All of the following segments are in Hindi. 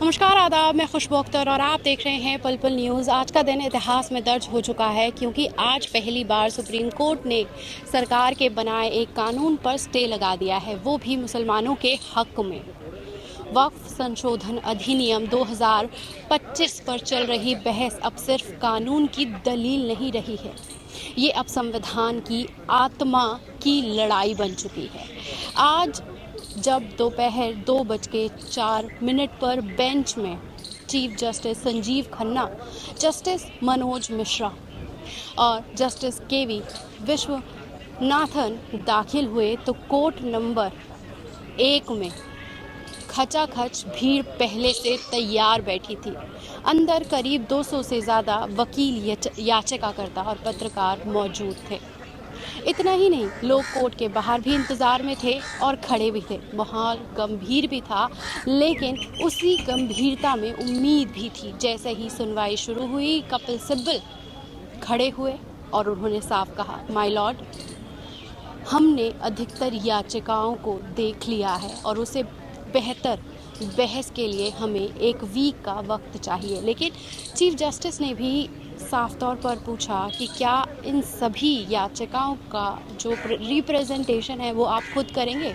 नमस्कार, आदाब। मैं खुशबू अख्तर और आप देख रहे हैं पल पल न्यूज़। आज का दिन इतिहास में दर्ज हो चुका है क्योंकि आज पहली बार सुप्रीम कोर्ट ने सरकार के बनाए एक कानून पर स्टे लगा दिया है, वो भी मुसलमानों के हक में। वक्फ संशोधन अधिनियम 2025 पर चल रही बहस अब सिर्फ कानून की दलील नहीं रही है, ये अब संविधान की आत्मा की लड़ाई बन चुकी है। आज जब दोपहर 2:04 पर बेंच में chief justice Sanjeev Khanna, justice Manoj Mishra और जस्टिस केवी विश्वनाथन दाखिल हुए तो कोर्ट नंबर 1 में खचाखच भीड़ पहले से तैयार बैठी थी। अंदर करीब 200 से ज़्यादा वकील, याचिकाकर्ता और पत्रकार मौजूद थे। इतना ही नहीं, लोग कोर्ट के बाहर भी इंतज़ार में थे और खड़े भी थे। माहौल गंभीर भी था, लेकिन उसी गंभीरता में उम्मीद भी थी। जैसे ही सुनवाई शुरू हुई, कपिल सिब्बल खड़े हुए और उन्होंने साफ कहा, माय लॉर्ड, हमने अधिकतर याचिकाओं को देख लिया है और उसे बेहतर बहस के लिए हमें 1 वीक का वक्त चाहिए। लेकिन चीफ जस्टिस ने भी साफ तौर पर पूछा कि क्या इन सभी याचिकाओं का जो रिप्रेजेंटेशन है वो आप खुद करेंगे?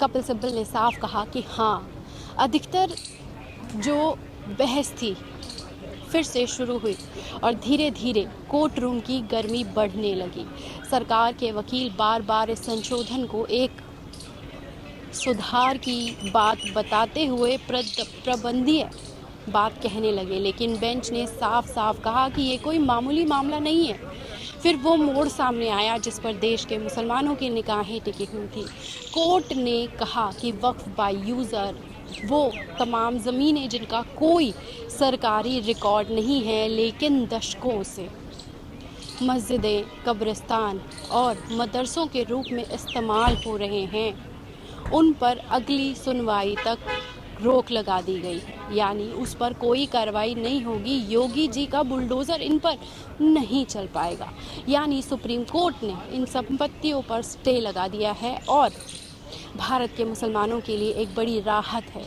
कपिल सिब्बल ने साफ कहा कि हाँ। अधिकतर जो बहस थी फिर से शुरू हुई और धीरे धीरे कोर्ट रूम की गर्मी बढ़ने लगी। सरकार के वकील बार बार इस संशोधन को एक सुधार की बात बताते हुए प्रबंधीय बात कहने लगे, लेकिन बेंच ने साफ साफ कहा कि ये कोई मामूली मामला नहीं है। फिर वो मोड़ सामने आया जिस पर देश के मुसलमानों की निगाहें टिकी हुई थी। कोर्ट ने कहा कि वक्फ बाय यूज़र वो तमाम ज़मीनें जिनका कोई सरकारी रिकॉर्ड नहीं है, लेकिन दशकों से मस्जिदें, कब्रिस्तान और मदरसों के रूप में इस्तेमाल हो रहे हैं, उन पर अगली सुनवाई तक रोक लगा दी गई है। यानी उस पर कोई कार्रवाई नहीं होगी। योगी जी का बुलडोज़र इन पर नहीं चल पाएगा। यानी सुप्रीम कोर्ट ने इन संपत्तियों पर स्टे लगा दिया है और भारत के मुसलमानों के लिए एक बड़ी राहत है।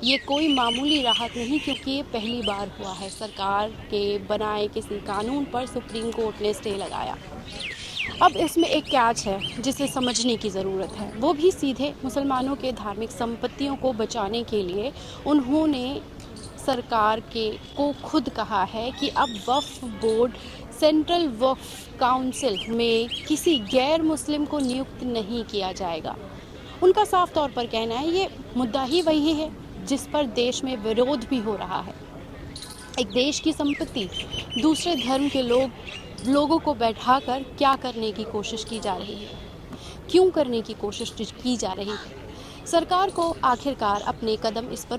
ये कोई मामूली राहत नहीं, क्योंकि ये पहली बार हुआ है। सरकार के बनाए किसी कानून पर सुप्रीम कोर्ट ने स्टे लगाया। अब इसमें एक कैच है जिसे समझने की ज़रूरत है, वो भी सीधे मुसलमानों के धार्मिक संपत्तियों को बचाने के लिए उन्होंने सरकार को खुद कहा है कि अब वक्फ बोर्ड सेंट्रल वक्फ काउंसिल में किसी गैर मुस्लिम को नियुक्त नहीं किया जाएगा। उनका साफ तौर पर कहना है ये मुद्दा ही वही है जिस पर देश में विरोध भी हो रहा है। एक देश की संपत्ति दूसरे धर्म के लोगों को बैठाकर क्या करने की कोशिश की जा रही है, क्यों करने की कोशिश की जा रही है? सरकार को आखिरकार अपने कदम इस पर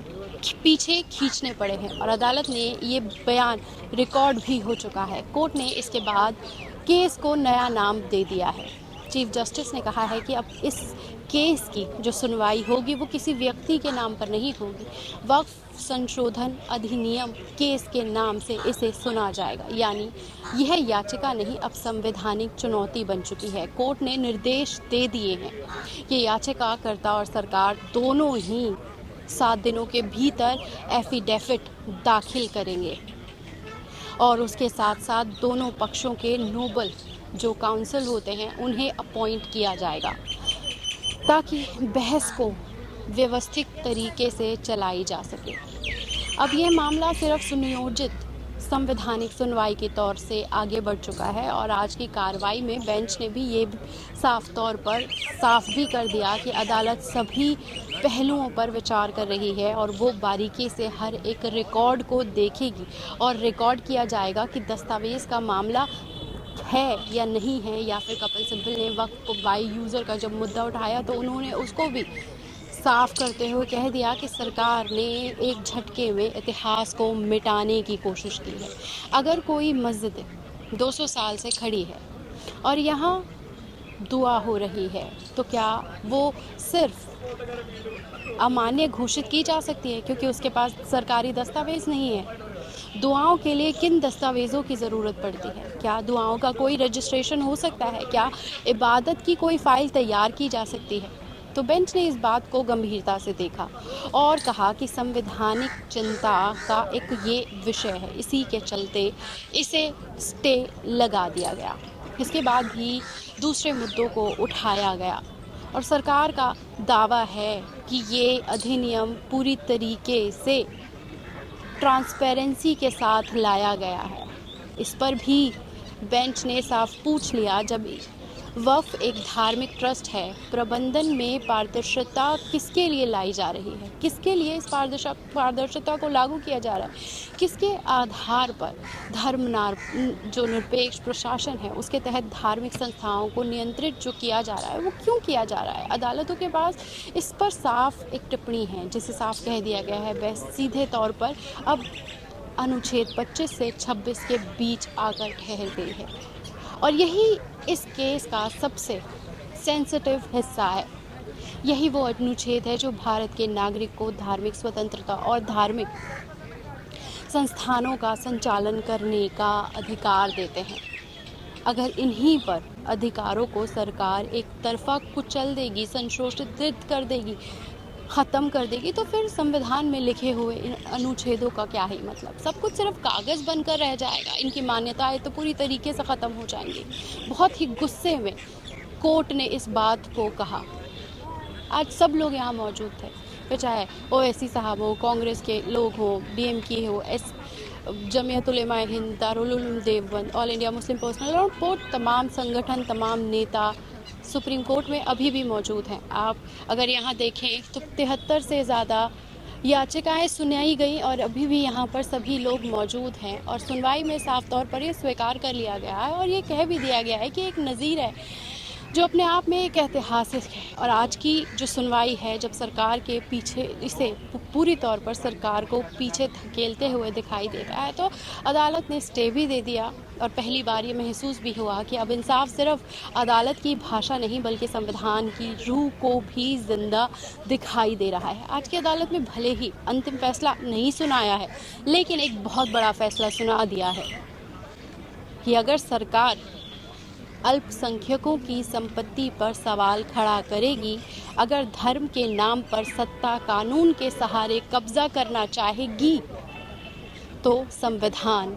पीछे खींचने पड़े हैं और अदालत ने ये बयान रिकॉर्ड भी हो चुका है। कोर्ट ने इसके बाद केस को नया नाम दे दिया है। चीफ जस्टिस ने कहा है कि अब इस केस की जो सुनवाई होगी वो किसी व्यक्ति के नाम पर नहीं होगी, वक्फ संशोधन अधिनियम केस के नाम से इसे सुना जाएगा। यानी यह याचिका नहीं, अब संवैधानिक चुनौती बन चुकी है। कोर्ट ने निर्देश दे दिए हैं कि याचिकाकर्ता और सरकार दोनों ही 7 दिनों के भीतर एफिडेविट दाखिल करेंगे और उसके साथ साथ दोनों पक्षों के नोबल जो काउंसिल होते हैं उन्हें अपॉइंट किया जाएगा ताकि बहस को व्यवस्थित तरीके से चलाई जा सके। अब यह मामला सिर्फ सुनियोजित संवैधानिक सुनवाई के तौर से आगे बढ़ चुका है और आज की कार्रवाई में बेंच ने भी ये साफ तौर पर साफ भी कर दिया कि अदालत सभी पहलुओं पर विचार कर रही है और वो बारीकी से हर एक रिकॉर्ड को देखेगी और रिकॉर्ड किया जाएगा कि दस्तावेज़ का मामला है या नहीं है। या फिर कपिल सिब्बल ने वक्फ बाय यूज़र का जब मुद्दा उठाया तो उन्होंने उसको भी साफ करते हुए कह दिया कि सरकार ने एक झटके में इतिहास को मिटाने की कोशिश की है। अगर कोई मस्जिद 200 साल से खड़ी है और यहाँ दुआ हो रही है तो क्या वो सिर्फ अमान्य घोषित की जा सकती है क्योंकि उसके पास सरकारी दस्तावेज़ नहीं है? दुआओं के लिए किन दस्तावेज़ों की ज़रूरत पड़ती है? क्या दुआओं का कोई रजिस्ट्रेशन हो सकता है? क्या इबादत की कोई फ़ाइल तैयार की जा सकती है? तो बेंच ने इस बात को गंभीरता से देखा और कहा कि संवैधानिक चिंता का एक ये विषय है, इसी के चलते इसे स्टे लगा दिया गया। इसके बाद भी दूसरे मुद्दों को उठाया गया और सरकार का दावा है कि ये अधिनियम पूरी तरीके से ट्रांसपेरेंसी के साथ लाया गया है। इस पर भी बेंच ने साफ पूछ लिया, जब वक्फ एक धार्मिक ट्रस्ट है, प्रबंधन में पारदर्शिता किसके लिए लाई जा रही है, किसके लिए इस पारदर्शिता को लागू किया जा रहा है, किसके आधार पर जो निरपेक्ष प्रशासन है उसके तहत धार्मिक संस्थाओं को नियंत्रित जो किया जा रहा है वो क्यों किया जा रहा है। अदालतों के पास इस पर साफ एक टिप्पणी है जिसे साफ कह दिया गया है, वह सीधे तौर पर अब अनुच्छेद 25 से 26 के बीच आकर ठहर गई है और यही इस केस का सबसे सेंसिटिव हिस्सा है। यही वो अनुच्छेद है जो भारत के नागरिक को धार्मिक स्वतंत्रता और धार्मिक संस्थानों का संचालन करने का अधिकार देते हैं। अगर इन्हीं पर अधिकारों को सरकार एक तरफा कुचल देगी, संशोधित कर देगी, ख़त्म कर देगी, तो फिर संविधान में लिखे हुए इन अनुच्छेदों का क्या ही मतलब। सब कुछ सिर्फ कागज़ बनकर रह जाएगा, इनकी मान्यताएं तो पूरी तरीके से ख़त्म हो जाएंगी। बहुत ही गुस्से में कोर्ट ने इस बात को कहा। आज सब लोग यहाँ मौजूद थे, फिर चाहे ओवैसी साहब हो, कांग्रेस के लोग हो, डीएमके हो, Jamiat Ulema Hind, Darul Uloom Deoband, All India Muslim Personal Law Board, तमाम संगठन, तमाम नेता सुप्रीम कोर्ट में अभी भी मौजूद हैं। आप अगर यहाँ देखें तो 73 से ज़्यादा याचिकाएं सुनाई गई और अभी भी यहाँ पर सभी लोग मौजूद हैं और सुनवाई में साफ तौर पर ये स्वीकार कर लिया गया है और ये कह भी दिया गया है कि एक नज़ीर है जो अपने आप में एक ऐतिहासिक है। और आज की जो सुनवाई है, जब सरकार के पीछे इसे पूरी तौर पर सरकार को पीछे धकेलते हुए दिखाई देता है, तो अदालत ने स्टे भी दे दिया और पहली बार ये महसूस भी हुआ कि अब इंसाफ सिर्फ अदालत की भाषा नहीं बल्कि संविधान की रूह को भी जिंदा दिखाई दे रहा है। आज की अदालत में भले ही अंतिम फैसला नहीं सुनाया है, लेकिन एक बहुत बड़ा फैसला सुना दिया है कि अगर सरकार अल्पसंख्यकों की संपत्ति पर सवाल खड़ा करेगी, अगर धर्म के नाम पर सत्ता कानून के सहारे कब्जा करना चाहेगी, तो संविधान,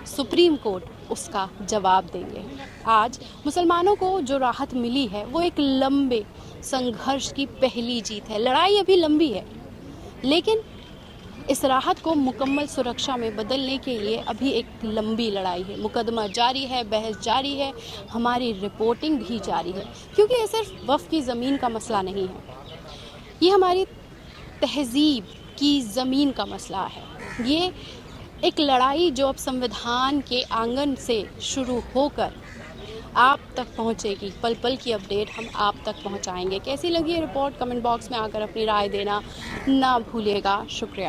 सुप्रीम कोर्ट उसका जवाब देंगे। आज मुसलमानों को जो राहत मिली है वो एक लंबे संघर्ष की पहली जीत है। लड़ाई अभी लंबी है, लेकिन इस राहत को मुकम्मल सुरक्षा में बदलने के लिए अभी एक लंबी लड़ाई है। मुकदमा जारी है, बहस जारी है, हमारी रिपोर्टिंग भी जारी है, क्योंकि ये सिर्फ वक्फ की ज़मीन का मसला नहीं है, ये हमारी तहजीब की ज़मीन का मसला है। ये एक लड़ाई जो अब संविधान के आंगन से शुरू होकर आप तक पहुंचेगी। पल पल की अपडेट हम आप तक पहुंचाएंगे। कैसी लगी ये रिपोर्ट, कमेंट बॉक्स में आकर अपनी राय देना ना भूलिएगा। शुक्रिया।